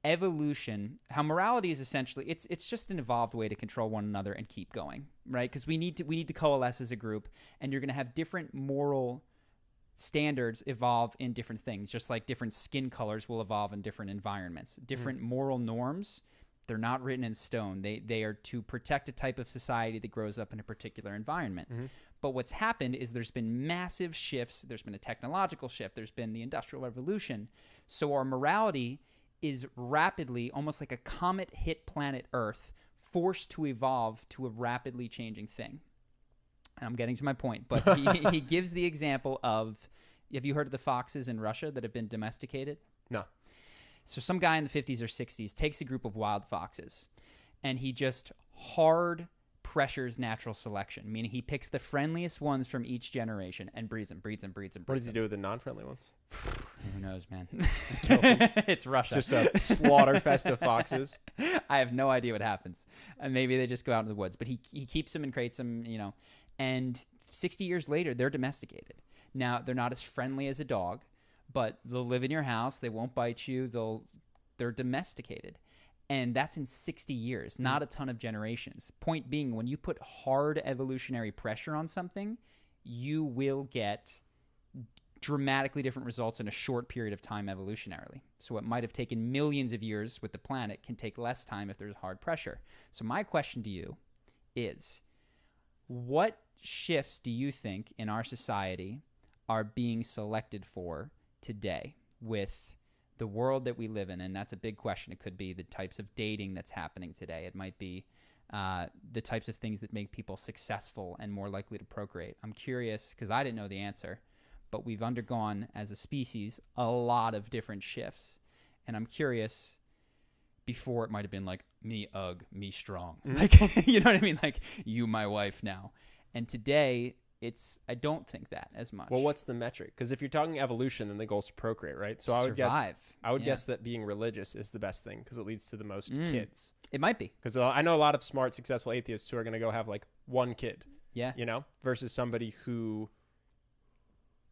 evolution, how morality is essentially, it's just an evolved way to control one another and keep going, right? Because we need to coalesce as a group, and you're going to have different moral standards evolve in different things, just like different skin colors will evolve in different environments. Different moral norms, they're not written in stone. They are to protect a type of society that grows up in a particular environment. But what's happened is there's been massive shifts. There's been a technological shift. There's been the Industrial Revolution. So our morality is rapidly, almost like a comet hit planet Earth, forced to evolve to a rapidly changing thing. And I'm getting to my point, but he gives the example of, have you heard of the foxes in Russia that have been domesticated? No. So some guy in the 50s or 60s takes a group of wild foxes, and he just hard pressures natural selection, meaning he picks the friendliest ones from each generation and breeds them. What does he do with the non-friendly ones? Who knows, man? Just kills them. It's Russia. Just a slaughter fest of foxes. I have no idea what happens. And maybe they just go out in the woods. But he keeps them and creates them, and 60 years later, they're domesticated. Now, they're not as friendly as a dog, but they'll live in your house. They won't bite you. They're domesticated. And that's in 60 years, not a ton of generations. Point being, when you put hard evolutionary pressure on something, you will get dramatically different results in a short period of time evolutionarily. So what might have taken millions of years with the planet can take less time if there's hard pressure. So my question to you is, what shifts do you think in our society are being selected for today with the world that we live in? And that's a big question. It could be the types of dating that's happening today. It might be the types of things that make people successful and more likely to procreate. I'm curious, because I didn't know the answer, but we've undergone as a species a lot of different shifts. And I'm curious, before it might have been like, me ugh, me strong. Like, you know what I mean? Like, you my wife now. And today, I don't think that as much. Well, what's the metric? Because if you're talking evolution, then the goal is to procreate, right? So Survive. I would guess that being religious is the best thing because it leads to the most kids. It might be. Because I know a lot of smart, successful atheists who are going to go have like one kid. Yeah. Versus somebody who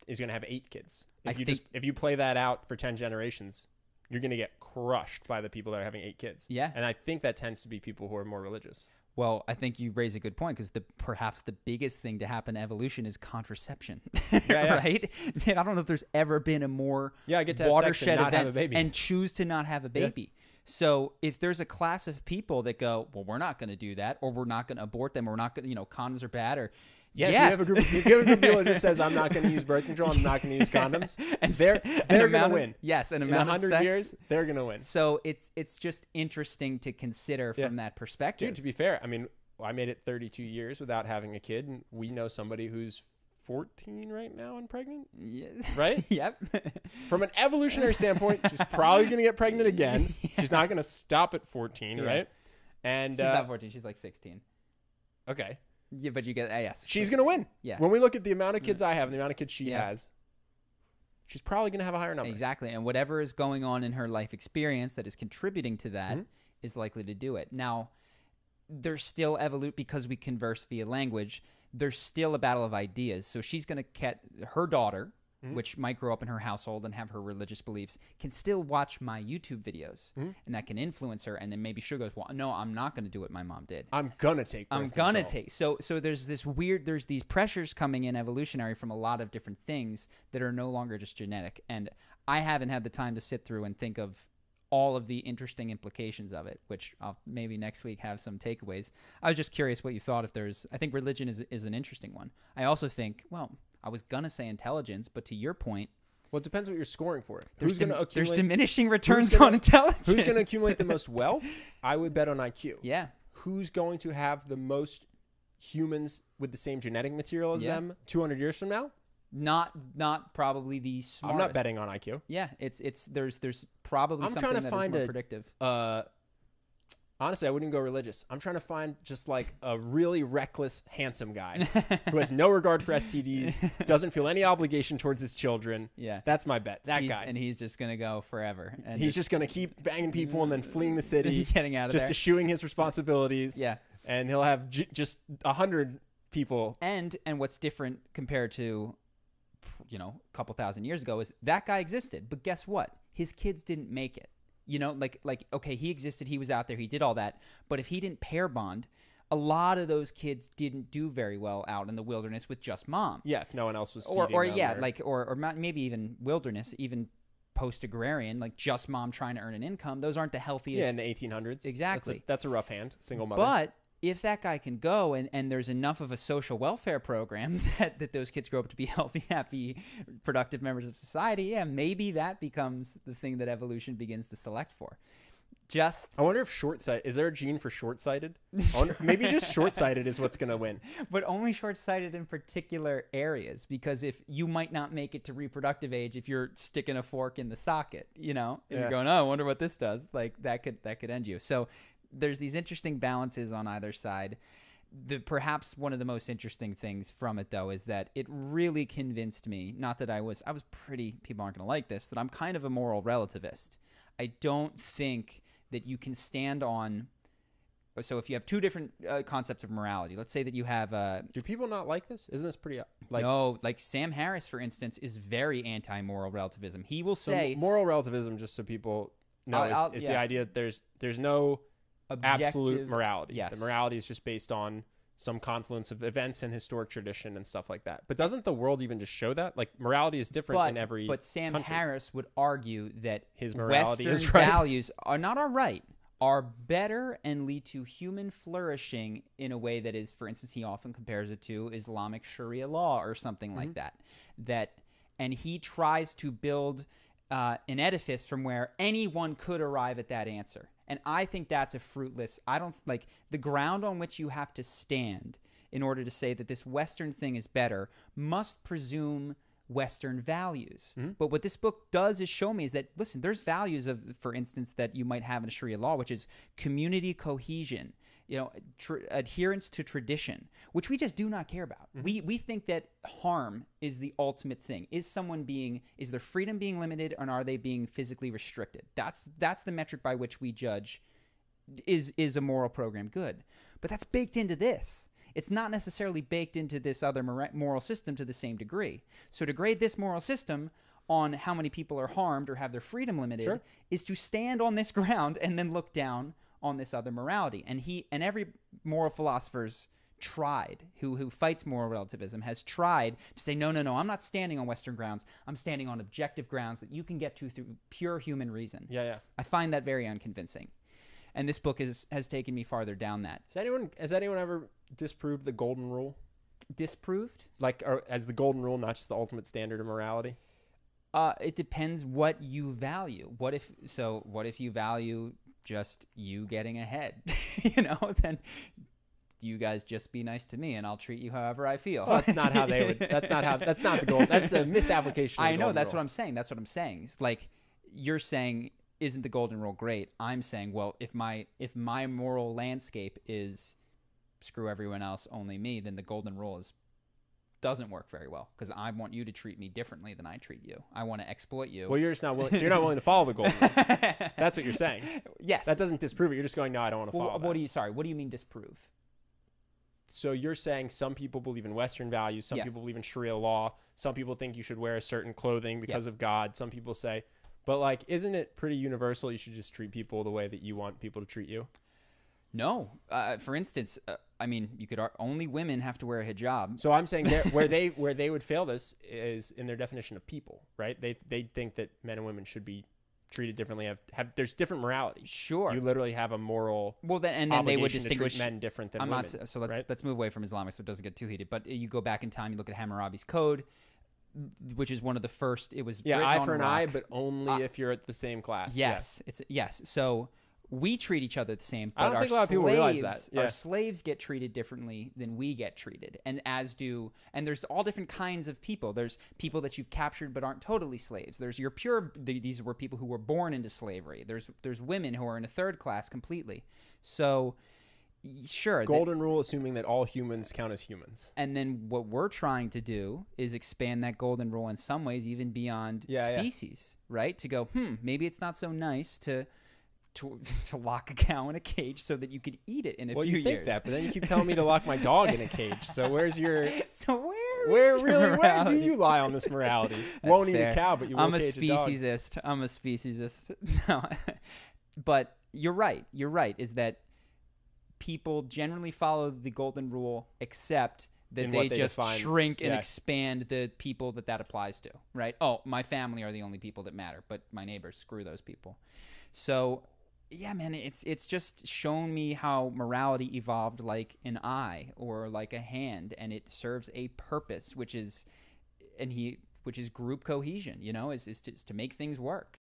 is going to have 8 kids. If you play that out for 10 generations, you're going to get crushed by the people that are having 8 kids. Yeah. And I think that tends to be people who are more religious. Well, I think you raise a good point because perhaps the biggest thing to happen in evolution is contraception, right? Man, I don't know if there's ever been a more I get to have sex and not have a baby and choose to not have a baby. Yeah. So if there's a class of people that go, well, we're not going to do that, or we're not going to abort them, or we're not going to, condoms are bad, or if you have a group of people that just says, I'm not going to use birth control, I'm not going to use condoms, and they're going to win. Yes, in 100 years, they're going to win. So it's just interesting to consider from that perspective. Dude, to be fair, I mean, I made it 32 years without having a kid, and we know somebody who's 14 right now and pregnant. Yeah. Right? Yep. From an evolutionary standpoint, she's probably going to get pregnant again. She's not going to stop at 14, right? And she's not 14. She's like 16. Okay. Yeah, but you get yes. She's going to win. Yeah. When we look at the amount of kids I have and the amount of kids she has, she's probably going to have a higher number. Exactly. And whatever is going on in her life experience that is contributing to that is likely to do it. Now, there's still because we converse via language, there's still a battle of ideas. So she's going to get her daughter, which might grow up in her household and have her religious beliefs, can still watch my YouTube videos, and that can influence her. And then maybe she goes, well, no, I'm not going to do what my mom did. I'm going to take birth control. So there's there's these pressures coming in evolutionary from a lot of different things that are no longer just genetic. And I haven't had the time to sit through and think of all of the interesting implications of it, which I'll maybe next week have some takeaways. I was just curious what you thought. I think religion is an interesting one. I also think, well, I was going to say intelligence, but to your point, well, it depends what you're scoring for. There's diminishing returns on intelligence. Who's going to accumulate the most wealth? I would bet on IQ. Yeah. Who's going to have the most humans with the same genetic material as them 200 years from now? Not probably the smartest. I'm not betting on IQ. Yeah, there's probably something that is more predictive. Honestly, I wouldn't go religious. I'm trying to find just like a really reckless, handsome guy who has no regard for STDs, doesn't feel any obligation towards his children. Yeah, that's my bet. That guy, and he's just gonna go forever. And he's just gonna keep banging people and then fleeing the city, getting out of just there, eschewing his responsibilities. Yeah, and he'll have just 100 people. And what's different compared to a couple thousand years ago is that guy existed, but guess what? His kids didn't make it. like okay, he existed, he was out there, he did all that, but if he didn't pair bond, a lot of those kids didn't do very well out in the wilderness with just mom. Yeah, if no one else was feeding or them, yeah, like or maybe even wilderness, even post-agrarian, like just mom trying to earn an income. Those aren't the healthiest. Yeah, in the 1800s. Exactly. That's a rough hand, single mother. But if that guy can go and there's enough of a social welfare program that those kids grow up to be healthy, happy, productive members of society, yeah, maybe that becomes the thing that evolution begins to select for. I wonder if short-sighted, is there a gene for short-sighted? Maybe just short-sighted is what's going to win. But only short-sighted in particular areas, because if you might not make it to reproductive age if you're sticking a fork in the socket, and you're going, oh, I wonder what this does. Like that could end you. So there's these interesting balances on either side. Perhaps one of the most interesting things from it, though, is that it really convinced me, not that I was pretty, people aren't going to like this, that I'm kind of a moral relativist. I don't think that you can stand on. So if you have two different concepts of morality, let's say that you have do people not like this? Isn't this pretty no, like Sam Harris, for instance, is very anti-moral relativism. He will say moral relativism, just so people know, is the idea that there's no objective, absolute morality. Yes. The morality is just based on some confluence of events and historic tradition and stuff like that. But doesn't the world even just show that? Like, morality is different in every But Sam country. Harris would argue that his morality Western is right. values are right, are better and lead to human flourishing in a way that is, for instance, he often compares it to Islamic Sharia law or something like that. And he tries to build an edifice from where anyone could arrive at that answer. And I think that's a fruitless. I don't like the ground on which you have to stand in order to say that this Western thing is better must presume Western values. But what this book does is show me is that, listen, there's values of, for instance, that you might have in a Sharia law, which is community cohesion, adherence to tradition, which we just do not care about. We think that harm is the ultimate thing. Is their freedom being limited, and are they being physically restricted? That's the metric by which we judge is a moral program good. But that's baked into this. It's not necessarily baked into this other moral system to the same degree. So to grade this moral system on how many people are harmed or have their freedom limited is to stand on this ground and then look down on this other morality. And every moral philosopher's tried, who fights moral relativism, has tried to say, no, I'm not standing on Western grounds. I'm standing on objective grounds that you can get to through pure human reason. Yeah. I find that very unconvincing. And this book has taken me farther down that. Has anyone ever disproved the golden rule? Disproved? Like, as the golden rule, not just the ultimate standard of morality? It depends what you value. What if you value just you getting ahead? Then you guys just be nice to me and I'll treat you however I feel. Well, that's not how they would. That's not the goal. That's a misapplication of the I know. That's rule. what I'm saying. That's what I'm saying. It's like you're saying, isn't the golden rule great? I'm saying, well, if my moral landscape is screw everyone else, only me, then the golden rule doesn't work very well, because I want you to treat me differently than I treat you. I want to exploit you. Well, you're just not willing. So you're not willing to follow the golden rule. That's what you're saying. Yes. That doesn't disprove it. You're just going, no, I don't want to follow that. What do you mean disprove? So you're saying some people believe in Western values, some people believe in Sharia law, some people think you should wear a certain clothing because of God, some people say, but like, isn't it pretty universal you should just treat people the way that you want people to treat you? No. For instance, you could only women have to wear a hijab. So I'm saying where they would fail this is in their definition of people, right? They think that men and women should be treated differently. There's different morality. Sure. You literally have a moral. Well, then they would distinguish men different than women. So let's move away from Islamic so it doesn't get too heated. But you go back in time, you look at Hammurabi's Code, which is one of the first. It was eye for an eye, but only if you're at the same class. Yes, yes. So we treat each other the same, but I don't think a lot of people realize that. Yeah. Our slaves get treated differently than we get treated, and there's all different kinds of people. There's people that you've captured but aren't totally slaves. There's your these were people who were born into slavery. There's women who are in a third class completely. So sure, golden rule, assuming that all humans count as humans. And then what we're trying to do is expand that golden rule in some ways even beyond species, right? To go, maybe it's not so nice to lock a cow in a cage so that you could eat it in a few years. Well, you think that, but then you keep telling me to lock my dog in a cage. So where's your... So Where do you lie on this morality? Won't eat a cow, but you will cage a dog. I'm a speciesist. No. But you're right. You're right, is that people generally follow the golden rule, except that they just define, shrink and expand the people that applies to, right? Oh, my family are the only people that matter, but my neighbors, screw those people. So, yeah, man, it's just shown me how morality evolved like an eye or like a hand, and it serves a purpose, which is group cohesion, is to make things work.